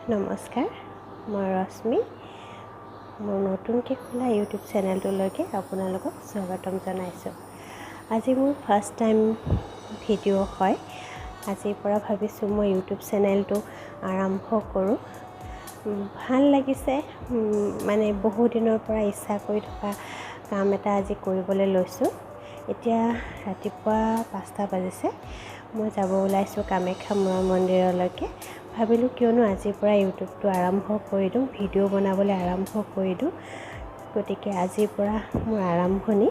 নমস্কাৰ, মই ৰশ্মি। মোৰ নতুনকৈ খোলা ইউটিউব চেনেলটোলৈকে আপোনালোকক স্বাগতম জনাইছোঁ। আজি মোৰ ফাৰ্ষ্ট টাইম ভিডিঅ' হয়। আজিৰ পৰা ভাবিছোঁ মই ইউটিউব চেনেলটো আৰম্ভ কৰোঁ। ভাল লাগিছে, মানে বহু দিনৰ পৰা ইচ্ছা কৰি থকা কাম এটা আজি কৰিবলৈ লৈছোঁ। এতিয়া ৰাতিপুৱা 5টা বাজিছে। মই যাব ওলাইছোঁ কামাখ্যা মন্দিৰলৈকে। ভাবিলোঁ কিয়নো আজিৰ পৰা ইউটিউবটো আৰম্ভ কৰি দিওঁ, ভিডিঅ' বনাবলৈ আৰম্ভ কৰি দিওঁ। গতিকে আজিৰ পৰা মোৰ আৰম্ভণি।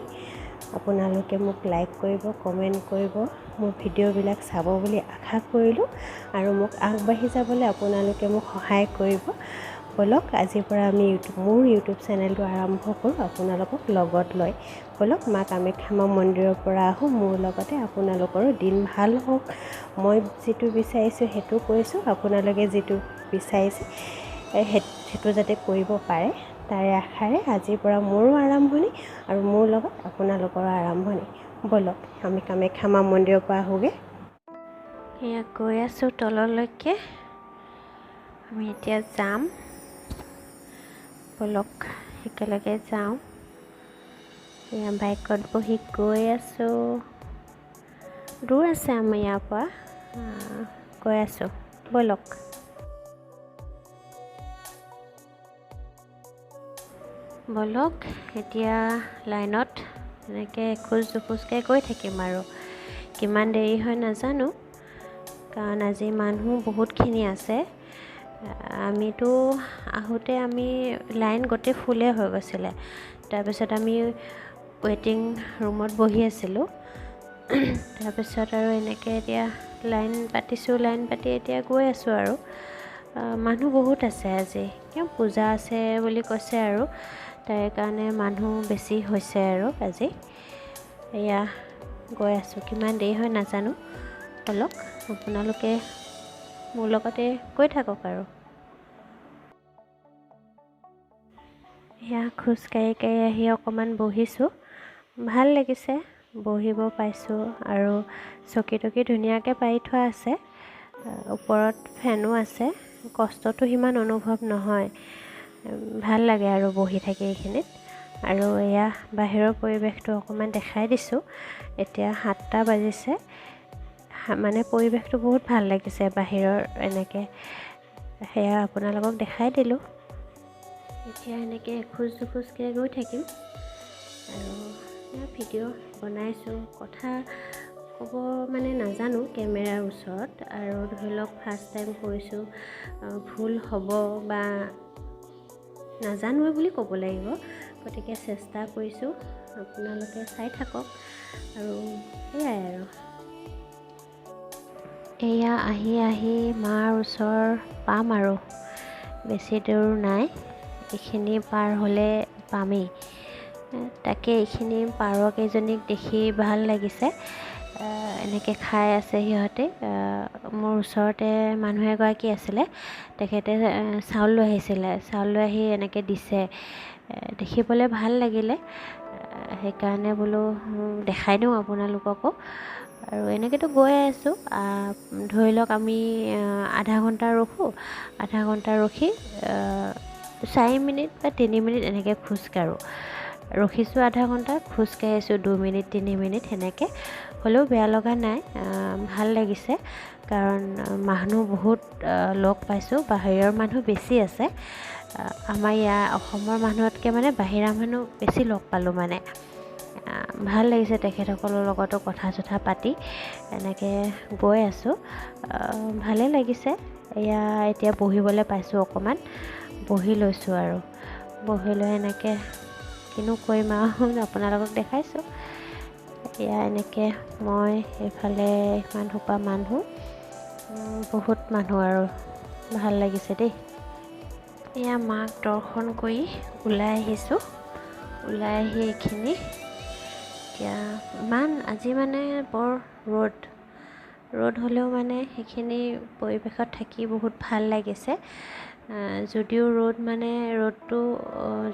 আপোনালোকে মোক লাইক কৰিব, কমেণ্ট কৰিব, মোৰ ভিডিঅ'বিলাক চাব বুলি আশা কৰিলোঁ আৰু মোক আগবাঢ়ি যাবলৈ আপোনালোকে মোক সহায় কৰিব। ব'লক আজিৰ পৰা আমি মোৰ ইউটিউব চেনেলটো আৰম্ভ কৰোঁ, আপোনালোকক লগত লৈ। ব'লক মা কামাখ্যা মন্দিৰৰ পৰা আহোঁ, মোৰ লগতে আপোনালোকৰো দিন ভাল হওক। মই যিটো বিচাৰিছোঁ সেইটো কৰিছোঁ, আপোনালোকে যিটো বিচাৰিছে সেইটো যাতে কৰিব পাৰে, তাৰে আশাৰে আজিৰ পৰা মোৰো আৰম্ভণি আৰু মোৰ লগত আপোনালোকৰো আৰম্ভণি। ব'লক আমি কামাখ্যা মন্দিৰৰ পৰা আহোঁগৈ। এয়া গৈ আছোঁ তললৈকে, আমি এতিয়া যাম। ব'লক একেলগে যাওঁ। এয়া বাইকত বহি গৈ আছোঁ। দূৰ আছে আমাৰ ইয়াৰ পৰা, গৈ আছোঁ। ব'লক। ব'লক এতিয়া লাইনত এনেকৈ এখোজ দুখোজকৈ গৈ থাকিম আৰু কিমান দেৰি হয় নাজানো, কাৰণ আজি মানুহ বহুতখিনি আছে। আমিতো আহোঁতে লাইন গোটেই ফুলে হৈ গৈছিলে। তাৰপিছত আমি ৱেইটিং ৰুমত বহি আছিলোঁ। তাৰপিছত আৰু এনেকৈ এতিয়া লাইন পাতি এতিয়া গৈ আছোঁ আৰু মানুহ বহুত আছে আজি। কিয় পূজা আছে বুলি কৈছে আৰু তাৰ কাৰণে মানুহ বেছি হৈছে আৰু আজি। এয়া গৈ আছোঁ, কিমান দেৰি হয় নাজানো। ব'লক আপোনালোকে মোৰ লগতে গৈ থাকক আৰু। এয়া খোজকাঢ়ি আহি অকণমান বহিছোঁ, ভাল লাগিছে বহিব পাইছোঁ। আৰু চকী টকী ধুনীয়াকৈ পাৰি থোৱা আছে, ওপৰত ফেনো আছে। কষ্টটো সিমান অনুভৱ নহয়, ভাল লাগে আৰু বহি থাকি এইখিনিত। আৰু এয়া বাহিৰৰ পৰিৱেশটো অকণমান দেখাই দিছোঁ। এতিয়া 7টা বাজিছে, মানে পৰিৱেশটো বহুত ভাল লাগিছে বাহিৰৰ এনেকৈ, সেয়া আপোনালোকক দেখাই দিলোঁ। এতিয়া এনেকৈ এখোজ দুখোজকৈ গৈ থাকিম আৰু ভিডিঅ' বনাইছোঁ। কথা ক'ব মানে নাজানো কেমেৰাৰ ওচৰত, আৰু ধৰি লওক ফাৰ্ষ্ট টাইম কৰিছোঁ, ভুল হ'ব বা নাজানোৱে বুলি ক'ব লাগিব। গতিকে চেষ্টা কৰিছোঁ, আপোনালোকে চাই থাকক। আৰু সেয়াই আৰু এয়া আহি মাৰ ওচৰ পাম আৰু বেছি দূৰ নাই, এইখিনি পাৰ হ'লে পামেই। তাকে এইখিনি পাৰকেইজনীক দেখি ভাল লাগিছে, এনেকৈ খাই আছে সিহঁতে। মোৰ ওচৰতে মানুহ এগৰাকী আছিলে, তেখেতে চাউল লৈ আহিছিলে, চাউল লৈ আহি এনেকৈ দিছে, দেখিবলৈ ভাল লাগিলে। সেইকাৰণে বোলো দেখাই দিওঁ আপোনালোককো। আৰু এনেকৈতো গৈ আছোঁ, ধৰি লওক আমি আধা ঘণ্টা ৰখি 4 মিনিট বা 3 মিনিট এনেকৈ খোজকাঢ়োঁ। ৰখিছোঁ আধা ঘণ্টা, খোজকাঢ়িছোঁ 2 মিনিট 3 মিনিট, সেনেকৈ হ'লেও বেয়া লগা নাই, ভাল লাগিছে। কাৰণ মানুহ বহুত লগ পাইছোঁ, বাহিৰৰ মানুহ বেছি আছে। আমাৰ ইয়াৰ অসমৰ মানুহতকৈ মানে বাহিৰা মানুহ বেছি লগ পালোঁ। মানে ভাল লাগিছে, তেখেতসকলৰ লগতো কথা চথা পাতি এনেকৈ গৈ আছোঁ, ভালেই লাগিছে। এতিয়া বহিবলৈ পাইছোঁ, অকণমান বহি লৈছোঁ আৰু বহি লৈ এনেকৈ কিনো কৰিম আৰু আপোনালোকক দেখাইছোঁ। এনেকৈ মই এইফালে ইমান সোপা মানুহ, বহুত মানুহ, আৰু ভাল লাগিছে দেই। এয়া মাক দৰ্শন কৰি ওলাই আহিছোঁ। ওলাই আহি এইখিনি এতিয়া আজি মানে বৰ ৰ'দ হ'লেও মানে সেইখিনি পৰিৱেশত থাকি বহুত ভাল লাগিছে। যদিও ৰ'দটো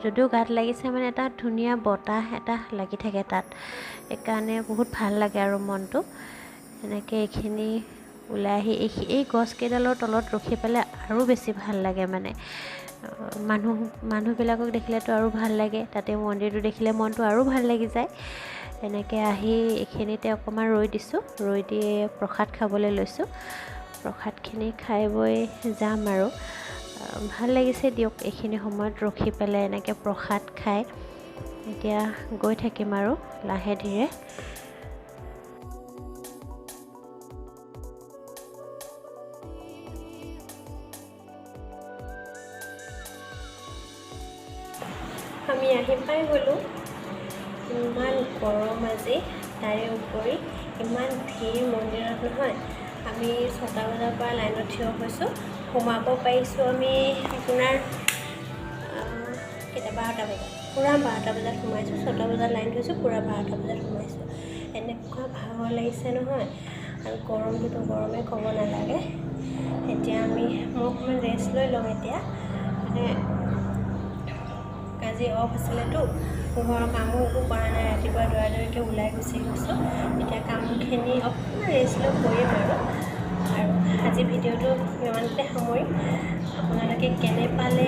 যদিও গাত লাগিছে, মানে এটা ধুনীয়া বতাহ এটা লাগি থাকে তাত, সেইকাৰণে বহুত ভাল লাগে আৰু মনটো। এনেকৈ এইখিনি ওলাই আহি এই গছকেইডালৰ তলত ৰখি পেলাই আৰু বেছি ভাল লাগে মানে। মানুহবিলাকক দেখিলেতো আৰু ভাল লাগে, তাতে মন্দিৰটো দেখিলে মনটো আৰু ভাল লাগি যায়। এনেকৈ আহি এইখিনিতে অকণমান ৰৈ দিছোঁ, ৰৈ দি প্ৰসাদ খাবলৈ লৈছোঁ। প্ৰসাদখিনি খাই বৈ যাম আৰু। ভাল লাগিছে দিয়ক এইখিনি সময়ত ৰখি পেলাই এনেকৈ প্ৰসাদ খাই। এতিয়া গৈ থাকিম আৰু লাহে ধীৰে। আমি আহি পাই গ'লোঁ। ইমান গৰম আজি, তাৰে উপৰি ইমান ভিৰ মন্দিৰত নহয়। আমি 6টা বজাৰ পৰা লাইনত থিয় হৈছোঁ। সোমাব পাৰিছোঁ আমি আপোনাৰ কেতিয়া 12টা বজাত, পূৰা 12টা বজাত সোমাইছোঁ। 6টা বজাত লাইন থৈছোঁ, পূৰা 12টা বজাত সোমাইছোঁ। এনেকুৱা ভাগৰ লাগিছে নহয়, আৰু গৰমটোতো গৰমেই ক'ব নালাগে। এতিয়া মই অকণমান ৰেষ্ট লৈ লওঁ এতিয়া, মানে আজি অফ আছিলেতো, ঘৰৰ কামো একো কৰা নাই। ৰাতিপুৱা দৌৰাদৌৰিকৈ ওলাই গুচি গৈছোঁ। এতিয়া কামখিনি অকণমান ৰেষ্ট লৈ কৰিম আৰু আজি ভিডিঅ'টো ইমানতে সামৰিম। আপোনালোকে কেনে পালে,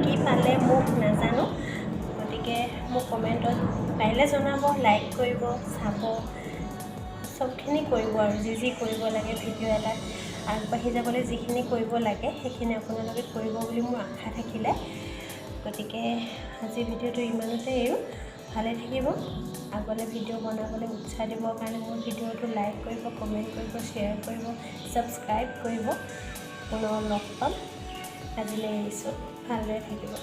কি পালে মোক নাজানো, গতিকে মোক কমেণ্টত পাৰিলে জনাব, লাইক কৰিব, চাব, চবখিনি কৰিব আৰু যি কৰিব লাগে। ভিডিঅ' এটা আগবাঢ়ি যাবলৈ যিখিনি কৰিব লাগে সেইখিনি আপোনালোকে কৰিব বুলি মোৰ আশা থাকিলে। গতিকে আজি ভিডিঅ'টো ইমানতে এৰোঁ। ভালে থাকিব। আগলৈ ভিডিঅ' বনাবলৈ উৎসাহ দিবৰ কাৰণে মোৰ ভিডিঅ'টো লাইক কৰিব, কমেণ্ট কৰিব, শ্বেয়াৰ কৰিব, ছাবস্ক্ৰাইব কৰিব। পুনৰ লগ পাম। আজিলৈ এৰিছোঁ। ভালদৰে থাকিব।